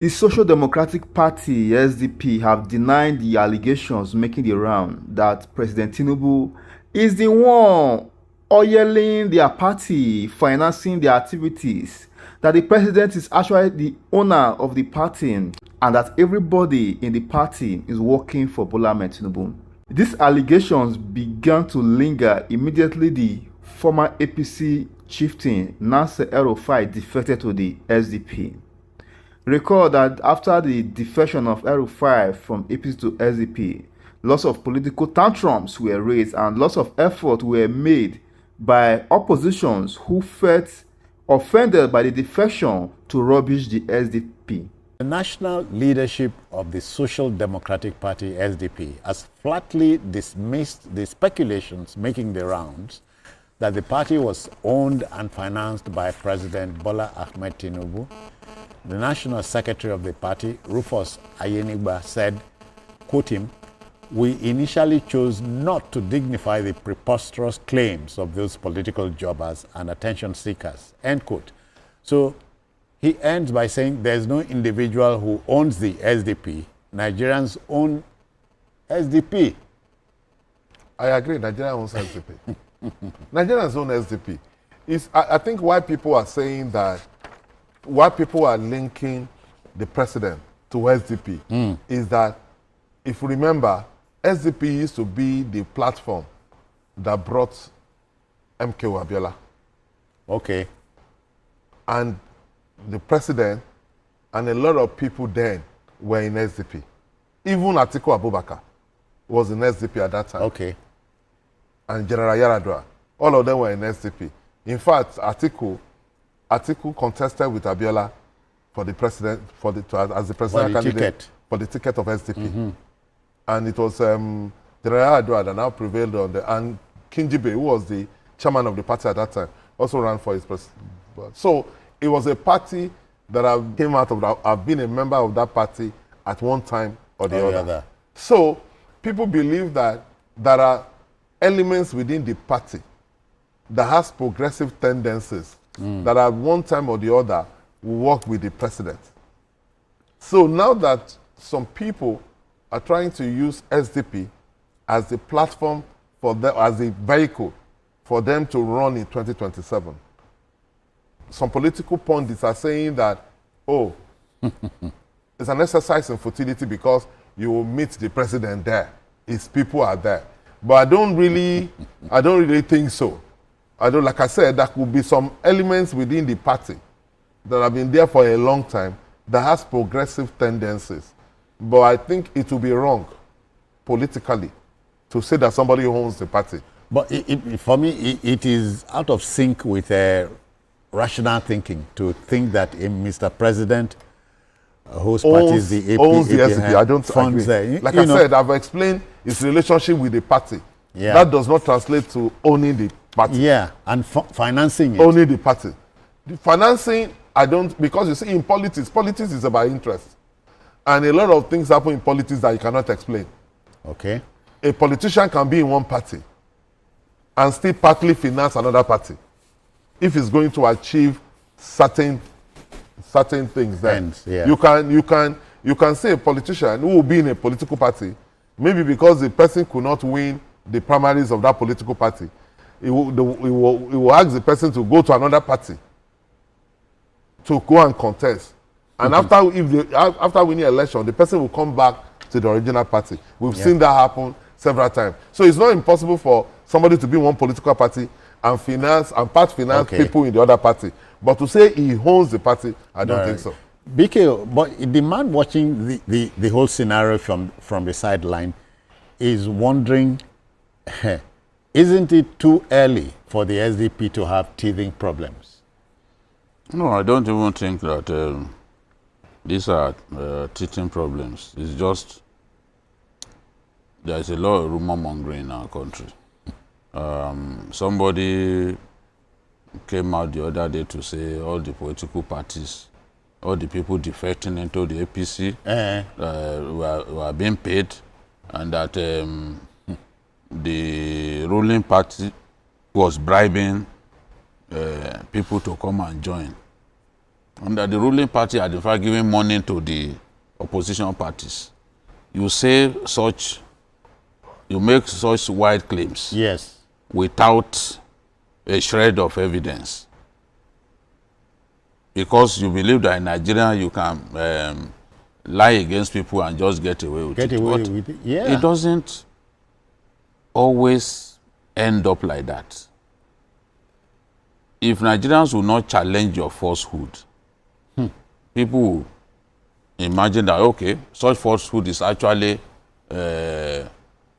The Social Democratic Party, SDP, have denied the allegations making the round that President Tinubu is the one oiling their party, financing their activities, that the president is actually the owner of the party, and that everybody in the party is working for Bola Ahmed Tinubu. These allegations began to linger immediately the former APC chieftain Nnamdi Kanu defected to the SDP. Recall that after the defection of El-Rufai from APC to SDP, lots of political tantrums were raised and lots of effort were made by oppositions who felt offended by the defection to rubbish the SDP. The national leadership of the Social Democratic Party, SDP, has flatly dismissed the speculations making the rounds that the party was owned and financed by President Bola Ahmed Tinubu. The National Secretary of the party, Rufus Ayenigba, said, quote him, "We initially chose not to dignify the preposterous claims of those political jobbers and attention seekers," end quote. So he ends by saying there's no individual who owns the SDP. Nigerians own SDP. I agree, Nigeria owns SDP. Nigerians own SDP. I think why people are saying that, why people are linking the president to SDP is that, if you remember, SDP used to be the platform that brought MK Abiola. Okay. And the president and a lot of people then were in SDP. Even Atiku Abubakar was in SDP at that time. Okay. And General Yaradua, all of them were in SDP. In fact, Atiku contested with Abiola for the president, as the presidential candidate for the ticket of SDP. And it was General Yaradua that now prevailed on and Kinjibe, who was the chairman of the party at that time, also ran for his president. So it was a party that came out of that. I've been a member of that party at one time or the other. So people believe that there are elements within the party that has progressive tendencies that at one time or the other will work with the president. So now that some people are trying to use SDP as the platform for them, as a vehicle for them to run in 2027, some political pundits are saying that, oh, it's an exercise in futility because you will meet the president there. His people are there. But I don't really think so. Like I said, there could be some elements within the party that have been there for a long time that has progressive tendencies. But I think it will be wrong politically to say that somebody owns the party. But for me, it is out of sync with rational thinking to think that a Mr. President whose party is the AP, owns the SDP. I don't funds agree. Like I said, I've explained his relationship with the party. Yeah. That does not translate to owning the party. Yeah, and financing it. Owning the party. The financing, because you see, in politics is about interest. And a lot of things happen in politics that you cannot explain. Okay. A politician can be in one party and still partly finance another party if he's going to achieve certain things. Then yeah. you can say a politician who will be in a political party, maybe because the person could not win the primaries of that political party, he will ask the person to go to another party to go and contest. And after winning election, the person will come back to the original party. We've seen that happen several times. So it's not impossible for somebody to be in one political party and part finance people in the other party. But to say he owns the party, I don't think so. BK, but the man watching the whole scenario from the sideline is wondering, isn't it too early for the SDP to have teething problems? No, I don't even think that these are teething problems. It's just there's a lot of rumor mongering in our country. Somebody came out the other day to say all the political parties, all the people defecting into the APC were being paid, and that the ruling party was bribing people to come and join. and that the ruling party had in fact given money to the opposition parties, you make such wide claims. Yes. Without a shred of evidence. Because you believe that in Nigeria you can lie against people and just get away with it. Yeah. It doesn't always end up like that. If Nigerians will not challenge your falsehood, people will imagine that, okay, such falsehood is actually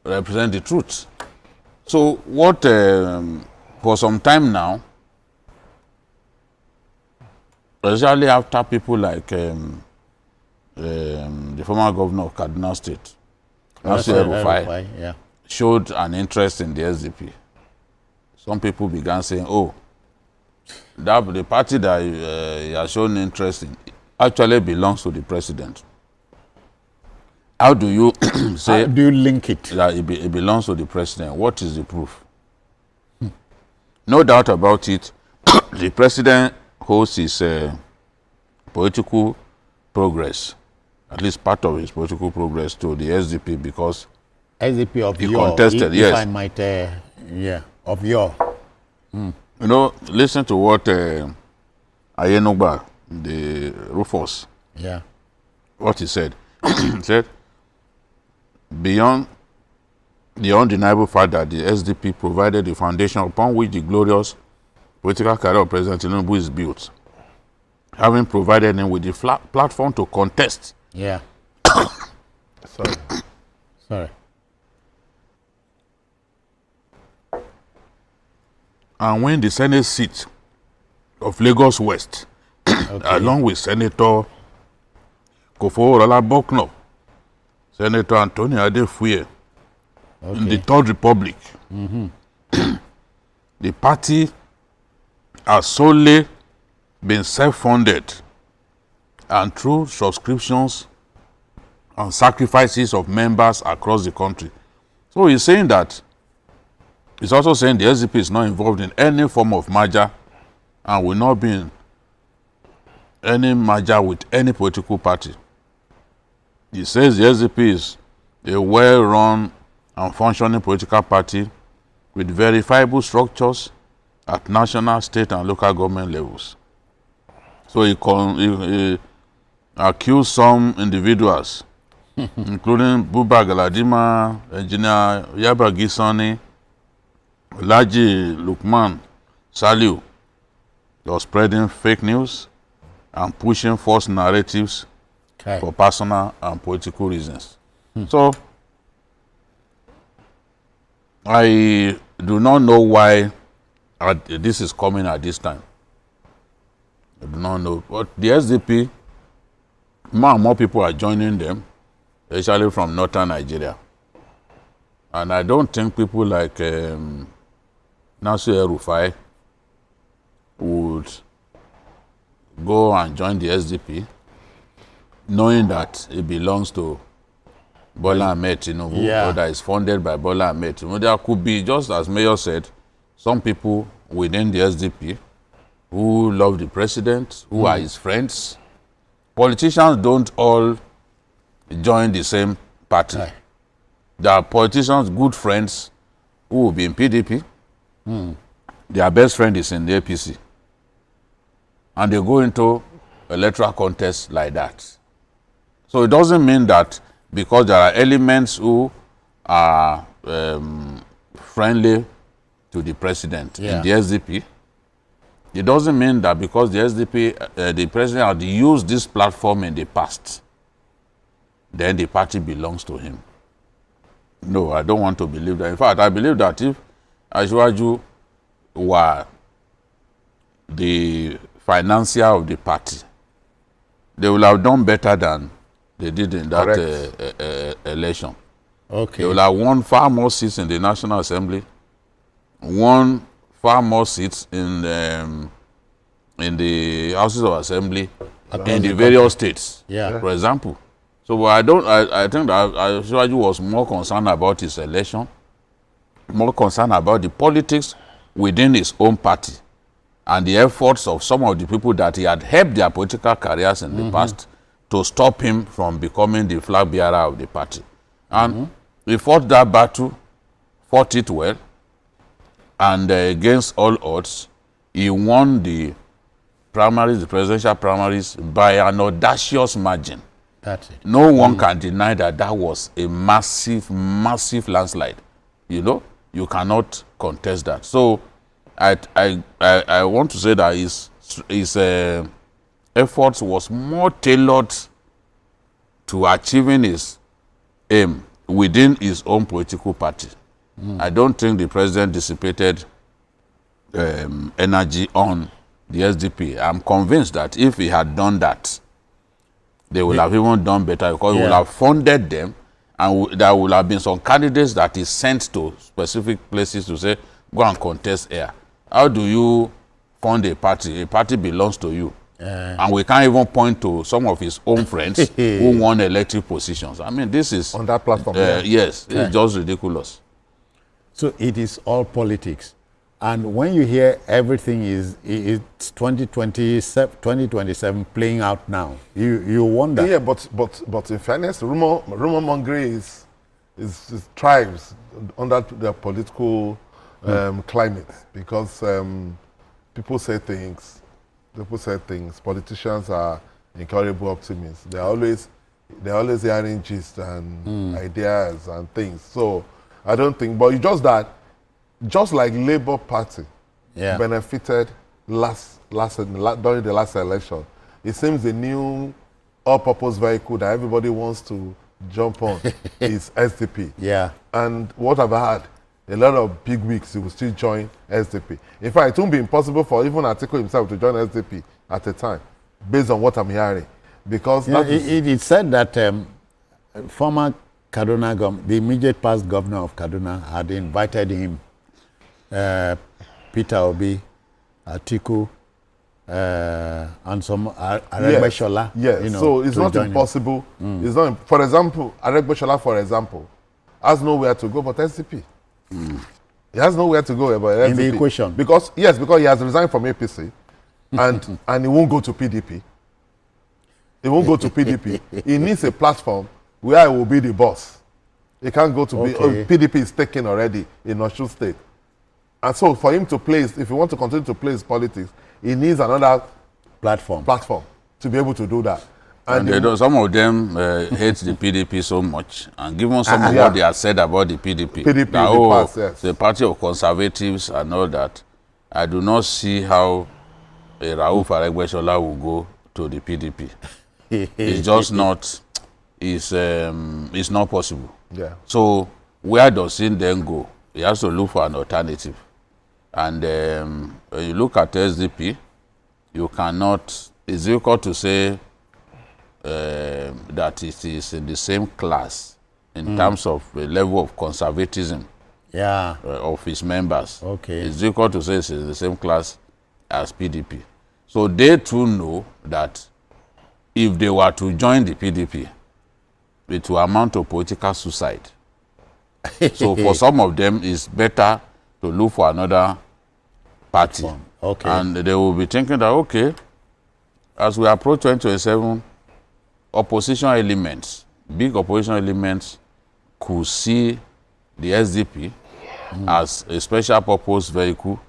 represent the truth. So what, for some time now, especially after people like the former governor of Kaduna State, Asue Ighodalo, showed an interest in the SDP. Some people began saying, oh, that the party that he has shown interest in actually belongs to the president. How do you say? How do you link it? That it belongs to the president? What is the proof? No doubt about it, the president owes his political progress, at least part of his political progress, to the SDP because SDP of he your, contested, if yes. I might, of your. You know, listen to what Ayenugba, the Rufus, what he said. He said, beyond the undeniable fact that the SDP provided the foundation upon which the glorious political career of President Tinubu is built, having provided him with the platform to contest. Yeah. Sorry. And win the Senate seat of Lagos West, along with Senator Kofo-Olabokno, Senator Anthony Adefuye, in the Third Republic. The party has solely been self-funded and through subscriptions and sacrifices of members across the country. So he's saying that, he's also saying the SDP is not involved in any form of merger and will not be in any merger with any political party. He says the SDP is a well-run and functioning political party with verifiable structures at national, state, and local government levels. So he accused some individuals, including Buba Galadima, Engineer Yaba Gisani, Laji Lukman Saliu, of spreading fake news and pushing false narratives for personal and political reasons. So, I do not know why this is coming at this time. I do not know. But the SDP, more and more people are joining them, especially from northern Nigeria. And I don't think people like Asue Ighodalo would go and join the SDP, knowing that it belongs to Bola Ahmed Tinubu, or that is funded by Bola Ahmed Tinubu. There could be, just as Mayor said, some people within the SDP who love the president, who are his friends. Politicians don't all join the same party. There are politicians, good friends, who will be in PDP. Their best friend is in the APC. And they go into electoral contests like that. So it doesn't mean that because there are elements who are friendly to the president in the SDP, it doesn't mean that because the SDP, the president had used this platform in the past, then the party belongs to him. No, I don't want to believe that. In fact, I believe that if Asiwaju were the financier of the party, they will have done better than they did in that election. They will have won far more seats in the National Assembly, won far more seats in the Houses of Assembly in the various states, for example. So I think that Asiwaju was more concerned about his election, more concerned about the politics within his own party, and the efforts of some of the people that he had helped their political careers in the past to stop him from becoming the flag bearer of the party. And he fought that battle, fought it well, and against all odds, he won the primaries, the presidential primaries, by an audacious margin. That's it. No one can deny that that was a massive, massive landslide. You know, you cannot contest that. So I want to say that his efforts was more tailored to achieving his aim within his own political party. I don't think the president dissipated energy on the SDP. I'm convinced that if he had done that, they would have even done better, because he would have funded them, and there would have been some candidates that he sent to specific places to say, go and contest here. How do you fund a party? A party belongs to you. And we can't even point to some of his own friends who won elective positions. I mean, this is... On that platform. Yes, it's just ridiculous. So it is all politics. And when you hear everything it's 2027 playing out now, you wonder. Yeah, but in fairness, rumor mongering is thrives under the political climate, because people say things. Politicians are incurable optimists. They're always hearing gist and ideas and things. So I don't think, but it's just that, just like Labour Party benefited during the last election, it seems the new all-purpose vehicle that everybody wants to jump on is SDP. Yeah. And what have I had? A lot of big wigs who will still join SDP. In fact, it won't be impossible for even Atiku himself to join SDP at a time, based on what I'm hearing. Because it said that former Kaduna, the immediate past governor of Kaduna, had invited him, Peter Obi, Atiku, and some Aregbesola. Yes, you know, so it's not impossible. It's not, for example, Aregbesola, for example, has nowhere to go but SDP. He has nowhere to go but SDP. In the equation. Because he has resigned from APC, and he won't go to PDP. He won't go to PDP. He needs a platform where he will be the boss. He can't go to PDP is taken already in Osun State. And so for him to play, if he wants to continue to play his politics, he needs another platform to be able to do that. And some of them hate the PDP so much, and given some of what they have said about the PDP, the party of conservatives and all that, I do not see how Rauf Aregbesola will go to the PDP. It's just not, it's not possible. Yeah. So where does he then go? He has to look for an alternative. And when you look at SDP, you cannot, it's difficult to say that it is in the same class in terms of the level of conservatism of his members. Okay. It's difficult to say it's in the same class as PDP. So they too know that if they were to join the PDP, it will amount to political suicide. So for some of them, it's better to look for another party. Okay. And they will be thinking that, okay, as we approach 2027, opposition elements, big opposition elements, could see the SDP as a special purpose vehicle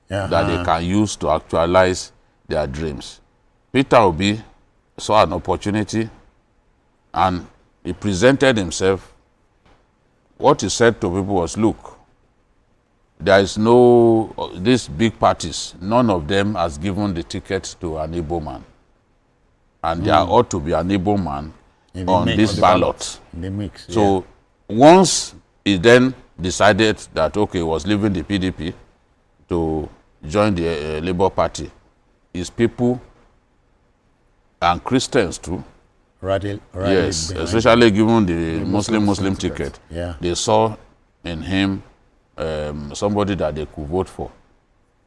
that they can use to actualize their dreams. Peter Obi saw an opportunity and he presented himself. What he said to people was, look, there is no, these big parties, none of them has given the ticket to an Igbo man. And there ought to be an Igbo man on this ballot. In the mix. So once he then decided that, okay, he was leaving the PDP to join the Labour Party, his people and Christians too, yes, especially given the Muslim ticket, they saw in him somebody that they could vote for.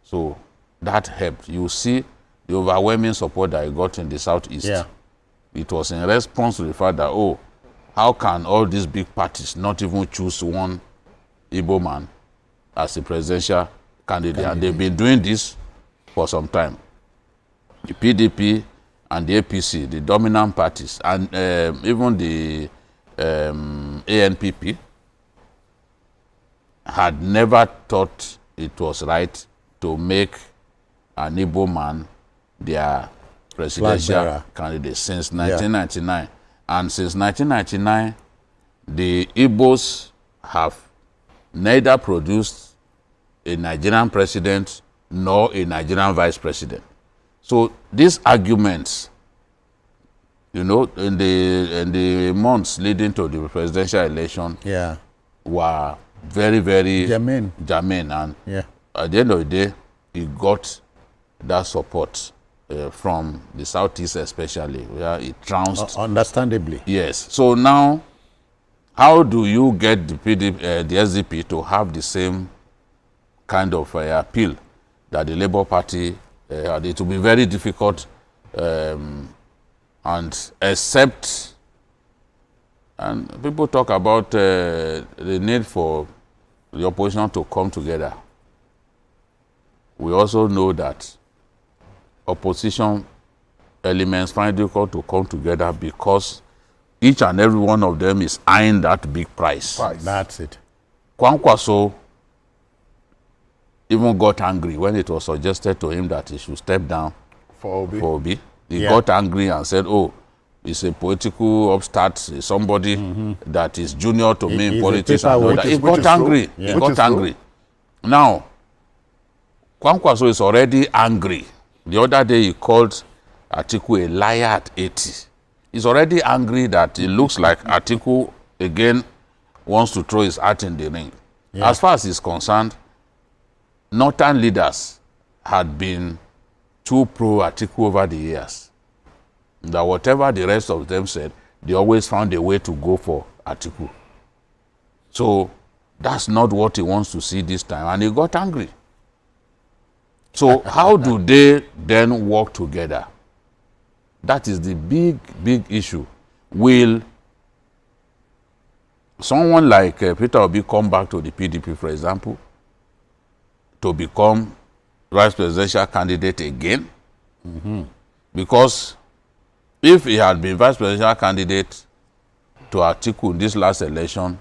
So that helped. You see the overwhelming support that he got in the Southeast. It was in response to the fact that, oh, how can all these big parties not even choose one Igbo man as the presidential candidate? And they've been doing this for some time. The PDP and the APC, the dominant parties, and even the ANPP had never thought it was right to make an Igbo man their presidential candidate since 1999. And since 1999, the Igbos have neither produced a Nigerian president nor a Nigerian vice president. So these arguments, you know, in the months leading to the presidential election, were very, very germane. And at the end of the day, he got that support from the Southeast especially, where it trounced. Understandably. Yes. So now, how do you get the SDP to have the same kind of appeal that the Labour Party had? It will be very difficult, and except, and people talk about the need for the opposition to come together. We also know that opposition elements find it difficult to come together because each and every one of them is eyeing that big price. That's it. Kwankwaso even got angry when it was suggested to him that he should step down for Obi. He got angry and said, oh, he's a political upstart, somebody that is junior to me in politics. He got angry. He got angry. Now, Kwankwaso is already angry. The other day he called Atiku a liar at 80. He's already angry that it looks like Atiku again wants to throw his hat in the ring. As far as he's concerned, Northern leaders had been too pro-Atiku over the years. That whatever the rest of them said, they always found a way to go for Atiku. So that's not what he wants to see this time, and he got angry. So how do they then work together? That is the big, big issue. Will someone like Peter Obi come back to the PDP, for example, to become vice presidential candidate again? Because if he had been vice presidential candidate to Atiku in this last election,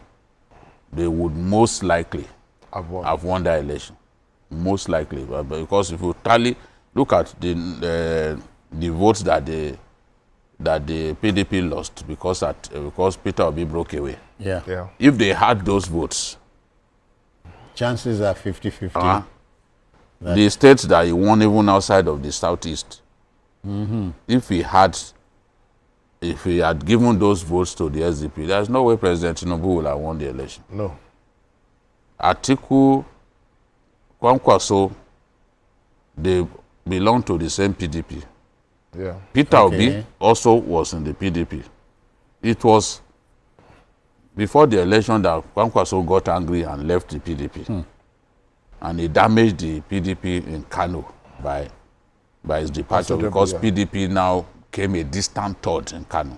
they would most likely have won that election. Most likely. Because if you look at the votes that the PDP lost because Peter Obi broke away. If they had those votes, chances are 50-50. The states that he won even outside of the Southeast, if he had given those votes to the SDP, there's no way President Tinubu will have won the election. No. Atiku, Kwankwaso, they belong to the same PDP. Peter Obi also was in the PDP. It was before the election that Kwankwaso got angry and left the PDP. And he damaged the PDP in Kano by his departure because PDP now came a distant third in Kano.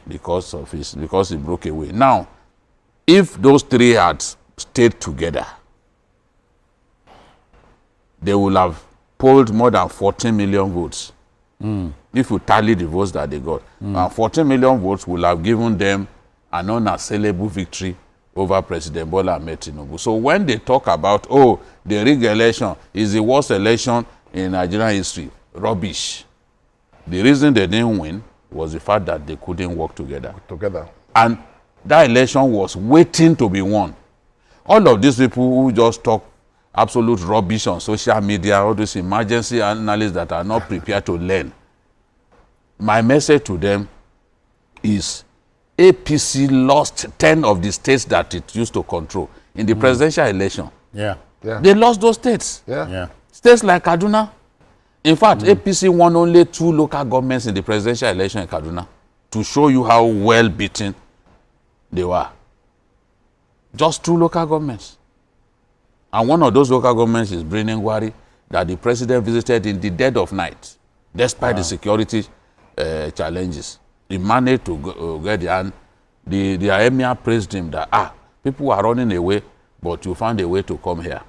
Because he broke away. Now, if those three had stayed together, they would have polled more than 14 million votes. If you tally the votes that they got. And 14 million votes will have given them an unassailable victory over President Bola Ahmed Tinubu. So when they talk about, oh, the rigged election is the worst election in Nigerian history, rubbish. The reason they didn't win was the fact that they couldn't work together. And that election was waiting to be won. All of these people who just talk absolute rubbish on social media, all these emergency analysts that are not prepared to learn. My message to them is APC lost 10 of the states that it used to control in the presidential election. They lost those states. States like Kaduna. In fact, APC won only 2 local governments in the presidential election in Kaduna, to show you how well beaten they were. Just 2 local governments. And one of those local governments is Brinengwari, that the president visited in the dead of night, despite the security challenges. He managed to get there, and the emir praised him that, people are running away, but you found a way to come here.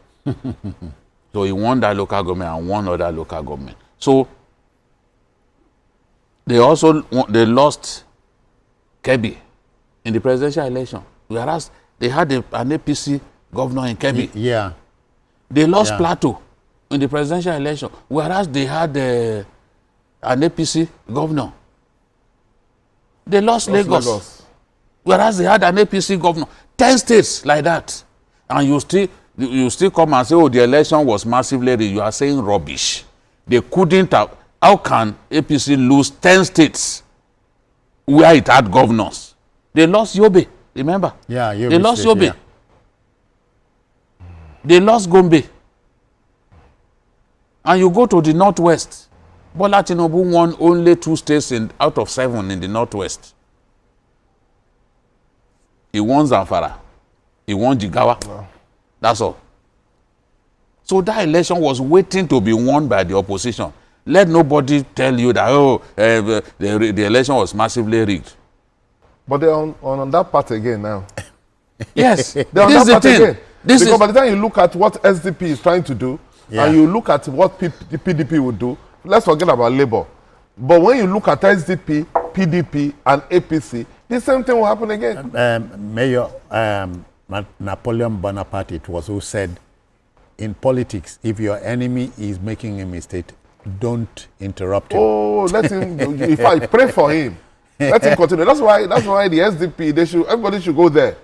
So he won that local government and one other local government. So they lost Kebbi in the presidential election, whereas they had an APC governor in Kebbi. Yeah. They lost Plateau in the presidential election, whereas they had an APC governor. They lost Lagos, whereas they had an APC governor. 10 states like that, and you still come and say, oh, the election was massively rigged. You are saying rubbish. They couldn't have. How can APC lose 10 states where it had governors? They lost Yobe, remember? Yeah, Yobe they lost State, Yobe. Yeah. They lost Gombe. And you go to the Northwest. Bola Tinubu won only 2 states out of 7 in the Northwest. He won Zamfara. He won Jigawa. Wow. That's all. So that election was waiting to be won by the opposition. Let nobody tell you that, oh, the election was massively rigged. But they're on that part again now. Yes. They're on that part again. Because by the time you look at what SDP is trying to do, and you look at what the PDP would do, let's forget about Labour. But when you look at SDP, PDP, and APC, the same thing will happen again. Mayor Napoleon Bonaparte, it was who said, in politics, if your enemy is making a mistake, don't interrupt him. Oh, let him. If I pray for him, let him continue. That's why the SDP, everybody should go there